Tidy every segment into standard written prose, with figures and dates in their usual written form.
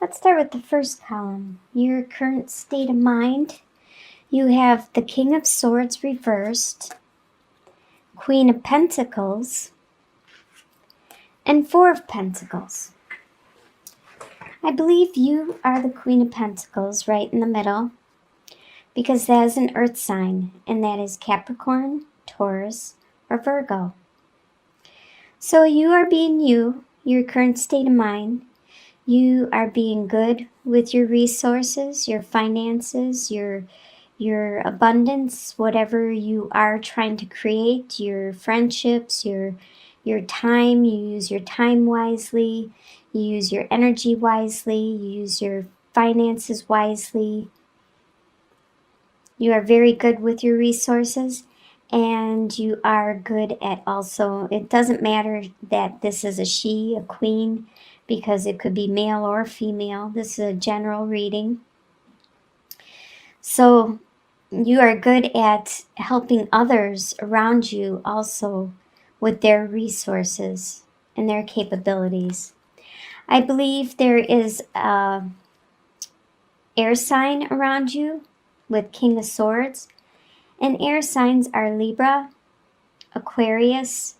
Let's start with the first column, your current state of mind. You have the King of Swords reversed, Queen of Pentacles, and Four of Pentacles. I believe you are the Queen of Pentacles right in the middle, because that is an earth sign, and that is Capricorn, Taurus, or Virgo. So you are being you, your current state of mind. You are being good with your resources, your finances, your abundance, whatever you are trying to create, your friendships, your time. You use your time wisely. You use your energy wisely. You use your finances wisely. You are very good with your resources, and you are good at also, it doesn't matter that this is a she, a queen, because it could be male or female. This is a general reading. So you are good at helping others around you also with their resources and their capabilities. I believe there is a air sign around you with King of Swords. And air signs are Libra, Aquarius,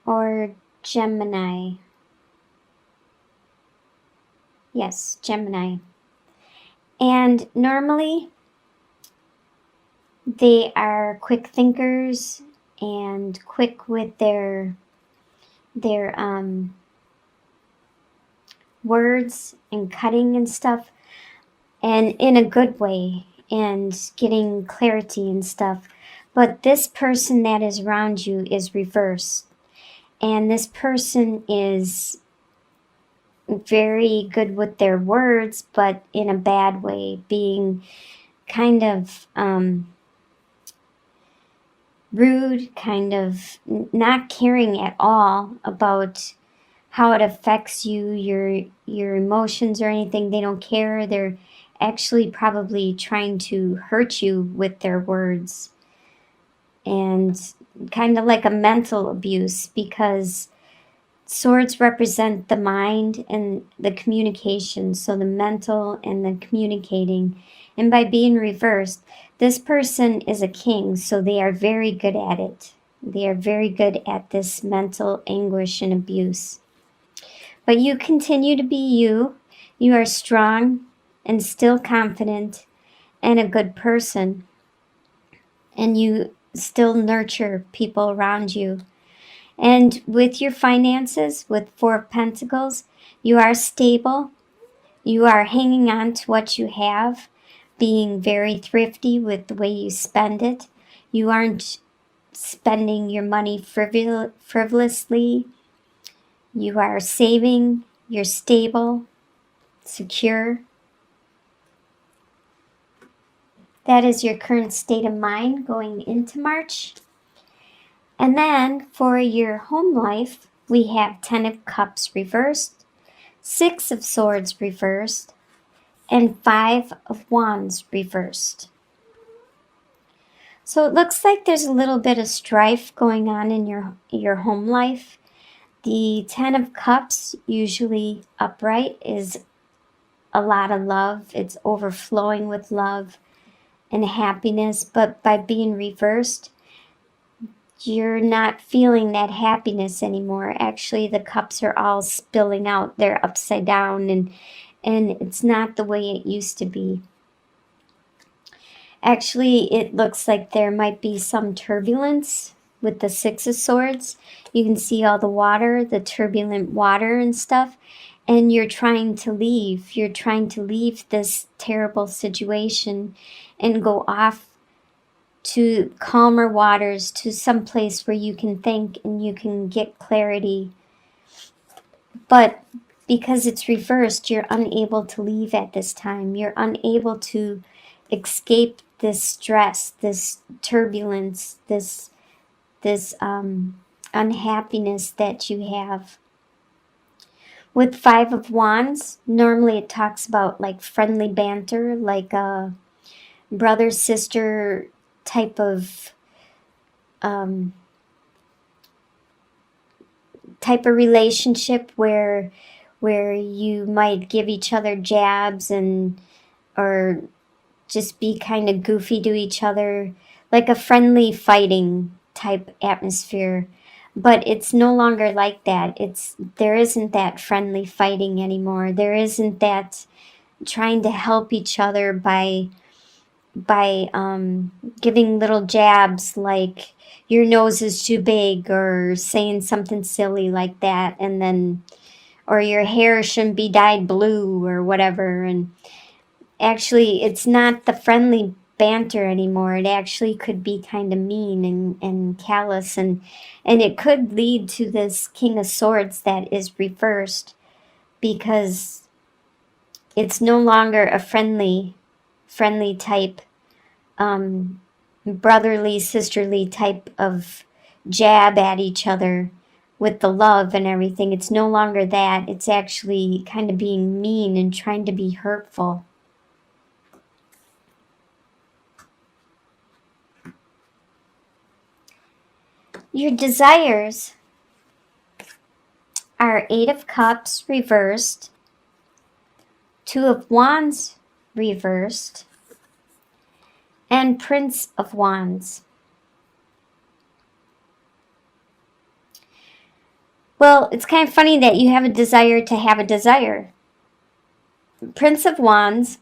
or Gemini. Yes, Gemini. And normally they are quick thinkers and quick with their words and cutting and stuff, and in a good way, and getting clarity and stuff. But this person that is around you is reversed, and this person is very good with their words, but in a bad way, being kind of rude, kind of not caring at all about how it affects you, your emotions or anything. They don't care. They're actually probably trying to hurt you with their words, and kind of like a mental abuse, because swords represent the mind and the communication, so the mental and the communicating. And by being reversed, this person is a king, so they are very good at it. They are very good at this mental anguish and abuse. But you continue to be you. You are strong and still confident and a good person. And you still nurture people around you. And with your finances, with Four of Pentacles, you are stable. You are hanging on to what you have, being very thrifty with the way you spend it. You aren't spending your money frivolously. You are saving. You're stable, secure. That is your current state of mind going into March. And then for your home life, we have 10 of Cups reversed, 6 of Swords reversed, and 5 of Wands reversed. So it looks like there's a little bit of strife going on in your home life. The 10 of Cups, usually upright, is a lot of love. It's overflowing with love and happiness, but by being reversed, you're not feeling that happiness anymore. Actually, the cups are all spilling out. They're upside down, and it's not the way it used to be. Actually, it looks like there might be some turbulence with the 6 of Swords. You can see all the water, the turbulent water and stuff, and you're trying to leave. You're trying to leave this terrible situation and go off to calmer waters, to some place where you can think and you can get clarity. But because it's reversed, you're unable to leave at this time. You're unable to escape this stress, this turbulence, this unhappiness that you have. With 5 of Wands, normally it talks about like friendly banter, like a brother sister type of relationship where where you might give each other jabs or just be kind of goofy to each other, like a friendly fighting type atmosphere. But it's no longer like that. There isn't that friendly fighting anymore. There isn't that trying to help each other by giving little jabs like your nose is too big, or saying something silly like that, and then, or your hair shouldn't be dyed blue or whatever. And actually, it's not the friendly banter anymore. It actually could be kind of mean and callous, and it could lead to this King of Swords that is reversed, because it's no longer a friendly type, brotherly, sisterly type of jab at each other with the love and everything. It's no longer that. It's actually kind of being mean and trying to be hurtful. Your desires are 8 of Cups reversed, 2 of Wands reversed, and Prince of Wands. Well, it's kind of funny that you have a desire to have a desire. Prince of Wands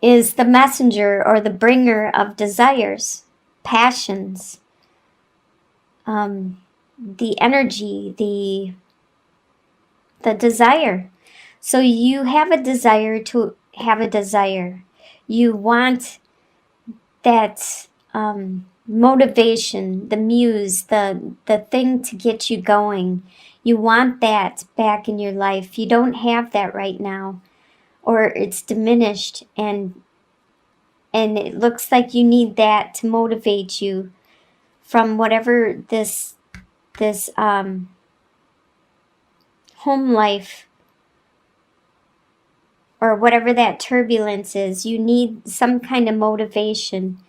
is the messenger or the bringer of desires, passions, the energy, the desire. So you have a desire to have a desire. You want that motivation, the muse, the thing to get you going. You want that back in your life. You don't have that right now, or it's diminished, and it looks like you need that to motivate you from whatever this home life, or whatever that turbulence is. You need some kind of motivation.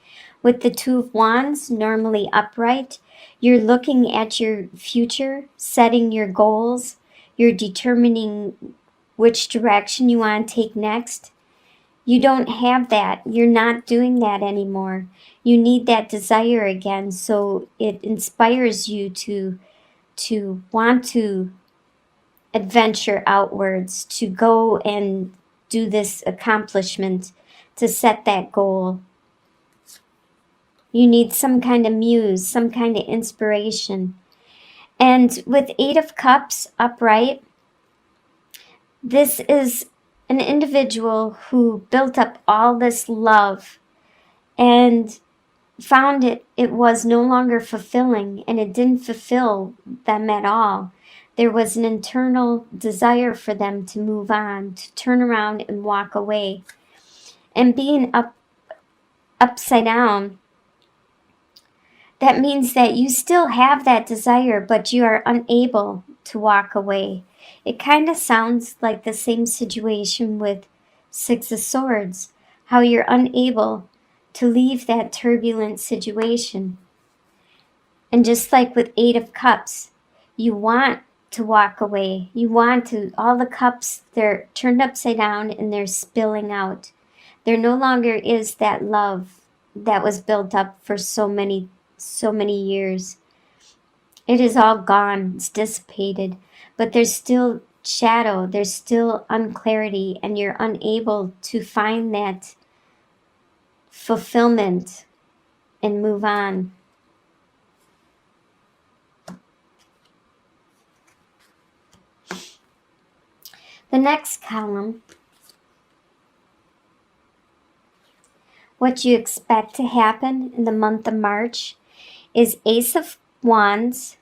With the 2 of Wands, normally upright, you're looking at your future, setting your goals, you're determining which direction you want to take next. You don't have that. You're not doing that anymore. You need that desire again, so it inspires you to want to adventure outwards, to go and do this accomplishment, to set that goal. You need some kind of muse, some kind of inspiration. And with 8 of Cups upright, this is an individual who built up all this love and found it was no longer fulfilling, and it didn't fulfill them at all. There was an internal desire for them to move on, to turn around and walk away. And being upside down, that means that you still have that desire, but you are unable to walk away. It kind of sounds like the same situation with 6 of Swords, how you're unable to leave that turbulent situation. And just like with 8 of Cups, you want to walk away. You want to, all the cups, they're turned upside down and they're spilling out. There no longer is that love that was built up for so many years. It is all gone. It's dissipated. But there's still shadow. There's still unclarity, and you're unable to find that fulfillment and move on. The next column, what you expect to happen in the month of March, is Ace of Wands,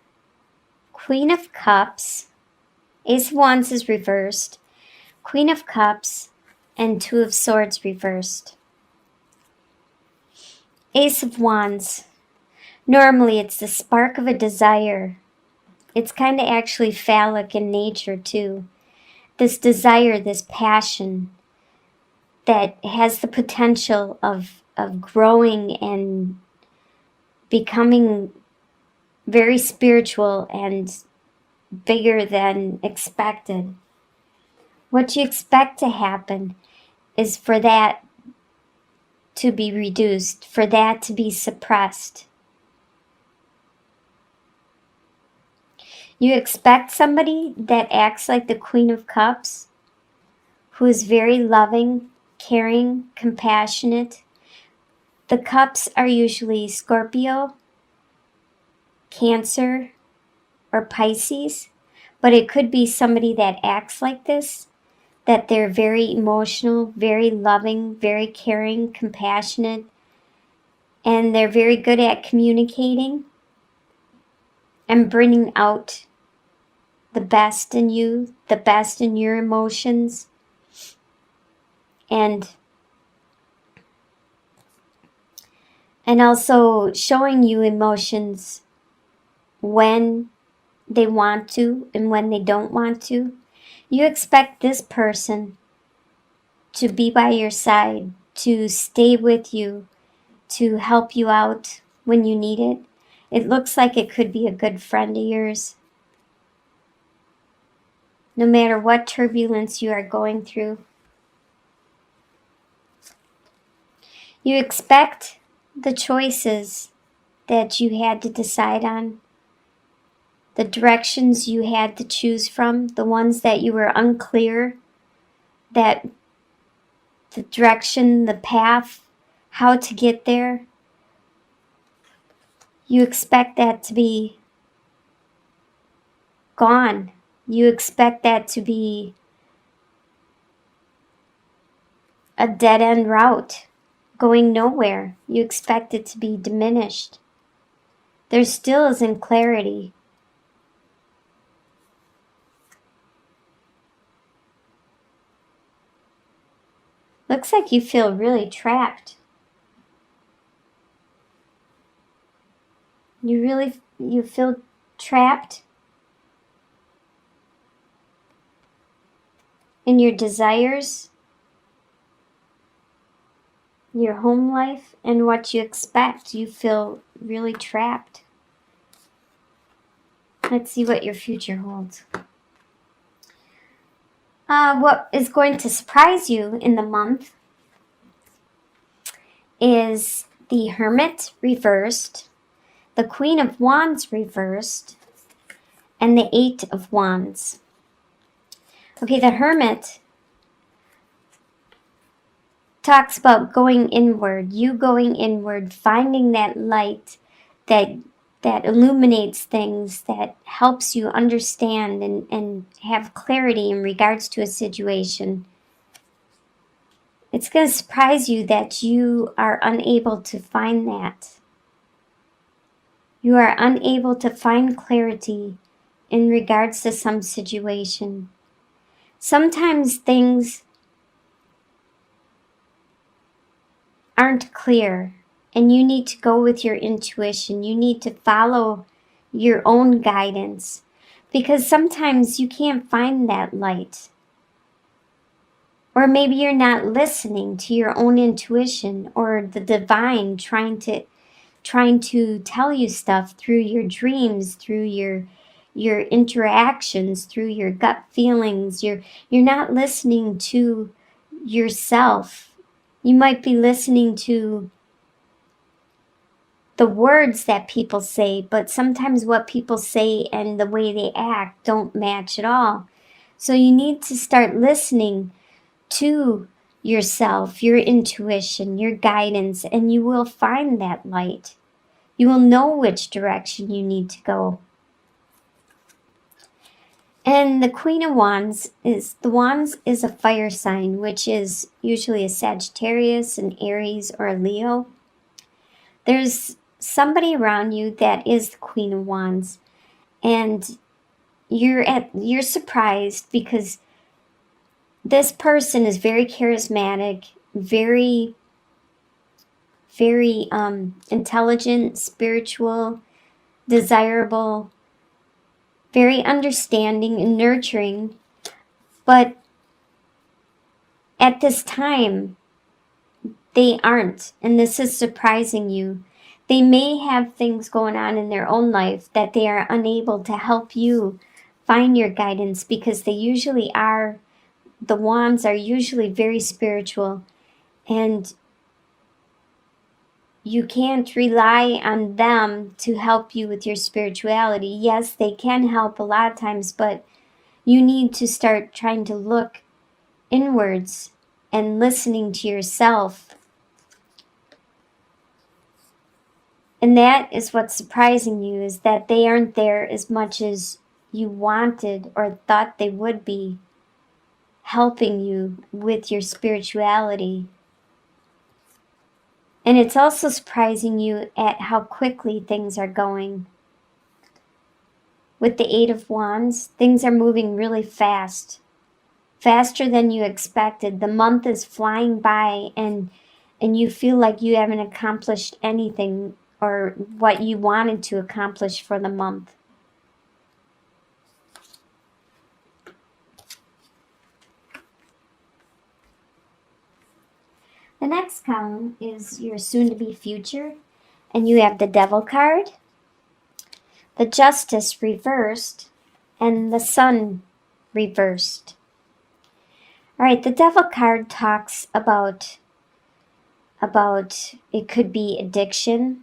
Queen of Cups, Ace of Wands is reversed, Queen of Cups, and 2 of Swords reversed. Ace of Wands, normally it's the spark of a desire. It's kind of actually phallic in nature too. This desire, this passion that has the potential of growing and becoming very spiritual and bigger than expected. What you expect to happen is for that to be reduced, for that to be suppressed. You expect somebody that acts like the Queen of Cups, who is very loving, caring, compassionate. The cups are usually Scorpio, Cancer, or Pisces, but it could be somebody that acts like this, that they're very emotional, very loving, very caring, compassionate, and they're very good at communicating and bringing out the best in you, the best in your emotions, and also showing you emotions when they want to and when they don't want to. You expect this person to be by your side, to stay with you, to help you out when you need it. It looks like it could be a good friend of yours. No matter what turbulence you are going through. You expect the choices that you had to decide on, the directions you had to choose from, the ones that you were unclear, that the direction, the path, how to get there. You expect that to be gone. You expect that to be a dead-end route, going nowhere. You expect it to be diminished. There still isn't clarity. Looks like you feel really trapped. You feel trapped in your desires, your home life, and what you expect. You feel really trapped. Let's see what your future holds. What is going to surprise you in the month is the Hermit reversed, the Queen of Wands reversed, and the Eight of Wands. Okay, the Hermit talks about going inward, you going inward, finding that light that illuminates things, that helps you understand and have clarity in regards to a situation. It's going to surprise you that you are unable to find that. You are unable to find clarity in regards to some situation. Sometimes things aren't clear, and you need to go with your intuition. You need to follow your own guidance, because sometimes you can't find that light. Or maybe you're not listening to your own intuition or the divine trying to tell you stuff through your dreams, through your interactions, through your gut feelings. You're not listening to yourself. You might be listening to the words that people say, but sometimes what people say and the way they act don't match at all. So you need to start listening to yourself, your intuition, your guidance, and you will find that light. You will know which direction you need to go. And the Queen of Wands is a fire sign, which is usually a Sagittarius, an Aries, or a Leo. There's somebody around you that is the Queen of Wands, and you're surprised because this person is very charismatic, very intelligent, spiritual, desirable, very understanding and nurturing, but at this time they aren't, and this is surprising you. They may have things going on in their own life that they are unable to help you find your guidance, because they usually are, the wands are usually very spiritual, and you can't rely on them to help you with your spirituality. Yes, they can help a lot of times, but you need to start trying to look inwards and listening to yourself. And that is what's surprising you, is that they aren't there as much as you wanted or thought they would be, helping you with your spirituality. And it's also surprising you at how quickly things are going. With the Eight of Wands, things are moving really fast. Faster than you expected. The month is flying by, and you feel like you haven't accomplished anything or what you wanted to accomplish for the month. The next column is your soon-to-be future, and you have the Devil card, the Justice reversed, and the Sun reversed. All right, the Devil card talks about it could be addiction,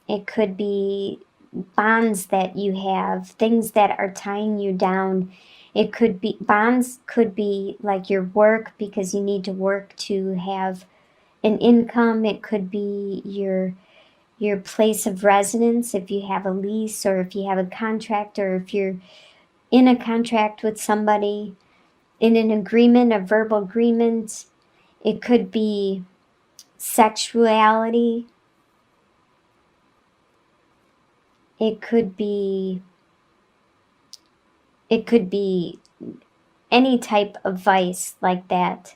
it could be bonds that you have, things that are tying you down. It could be, bonds could be like your work, because you need to work to have an income. It could be your place of residence, if you have a lease, or if you have a contract, or if you're in a contract with somebody, in an agreement, a verbal agreement. It could be sexuality. It could be any type of vice like that.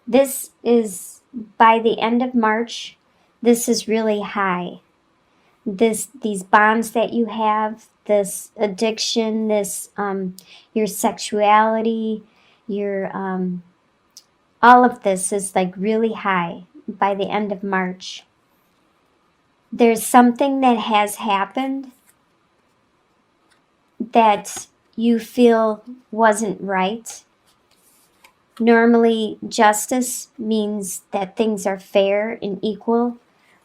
This is, by the end of March, this is really high. These bonds that you have, this addiction, this your sexuality, your all of this is like really high by the end of March. There's something that has happened that you feel wasn't right. Normally, justice means that things are fair and equal,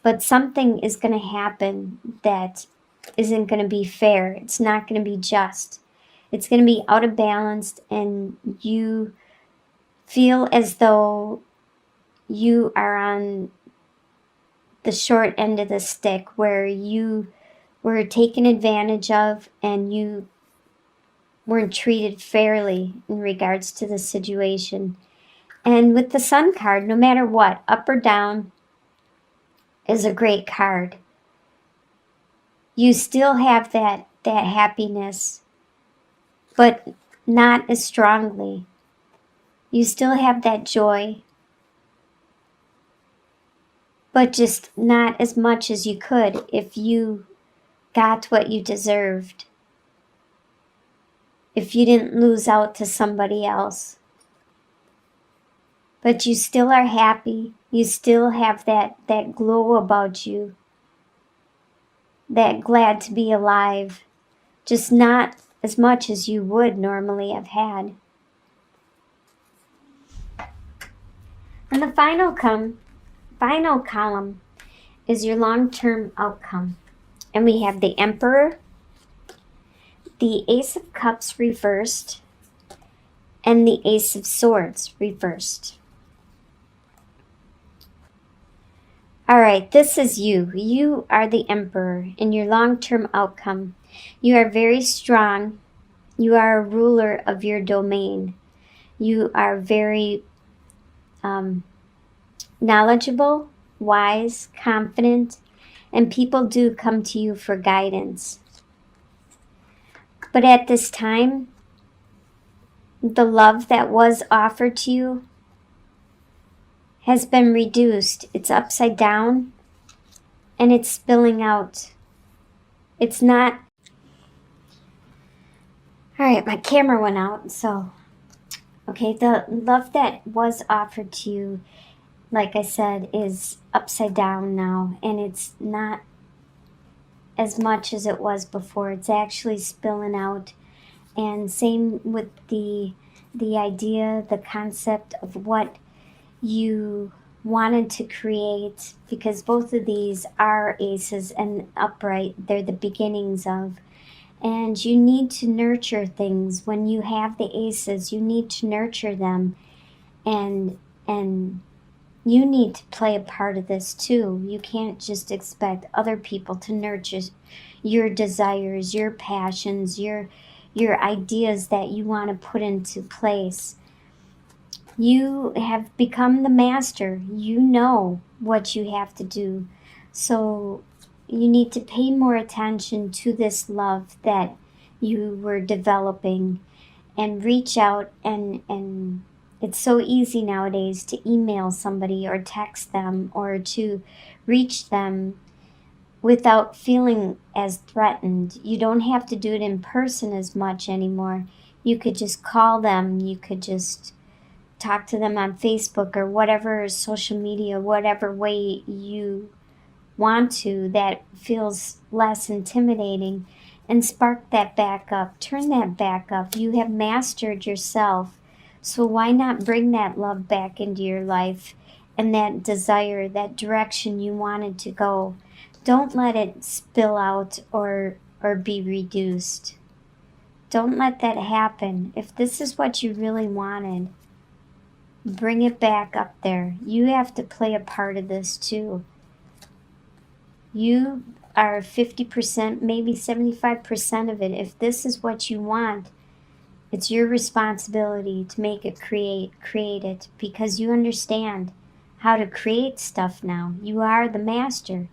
but something is going to happen that isn't going to be fair. It's not going to be just. It's going to be out of balance, and you feel as though you are on the short end of the stick, where you were taken advantage of and you weren't treated fairly in regards to the situation. And with the Sun card, no matter what, up or down, is a great card. You still have that happiness, but not as strongly. You still have that joy, but just not as much as you could if you got what you deserved. If you didn't lose out to somebody else. But you still are happy. You still have that glow about you. That glad to be alive. Just not as much as you would normally have had. And the final column is your long-term outcome. And we have the Emperor, the Ace of Cups reversed, and the Ace of Swords reversed. All right, this is you. You are the Emperor in your long-term outcome. You are very strong. You are a ruler of your domain. You are very knowledgeable, wise, confident, and people do come to you for guidance. But at this time, the love that was offered to you has been reduced. It's upside down and it's spilling out. It's not... All right, my camera went out, so... Okay, the love that was offered to you, like I said, is upside down now, and it's not as much as it was before. It's actually spilling out. And same with the idea, the concept of what you wanted to create, because both of these are aces and upright. They're the beginnings of. And you need to nurture things. When you have the aces, you need to nurture them. And you need to play a part of this too. You can't just expect other people to nurture your desires, your passions, your ideas that you want to put into place. You have become the master. You know what you have to do. So you need to pay more attention to this love that you were developing, and reach out, and it's so easy nowadays to email somebody or text them or to reach them without feeling as threatened. You don't have to do it in person as much anymore. You could just call them. You could just talk to them on Facebook or whatever social media, whatever way you want to, that feels less intimidating, and spark that back up. Turn that back up. You have mastered yourself. So why not bring that love back into your life and that desire, that direction you wanted to go? Don't let it spill out or be reduced. Don't let that happen. If this is what you really wanted, bring it back up there. You have to play a part of this too. You are 50%, maybe 75% of it. If this is what you want, it's your responsibility to make it create it, because you understand how to create stuff now. You are the master.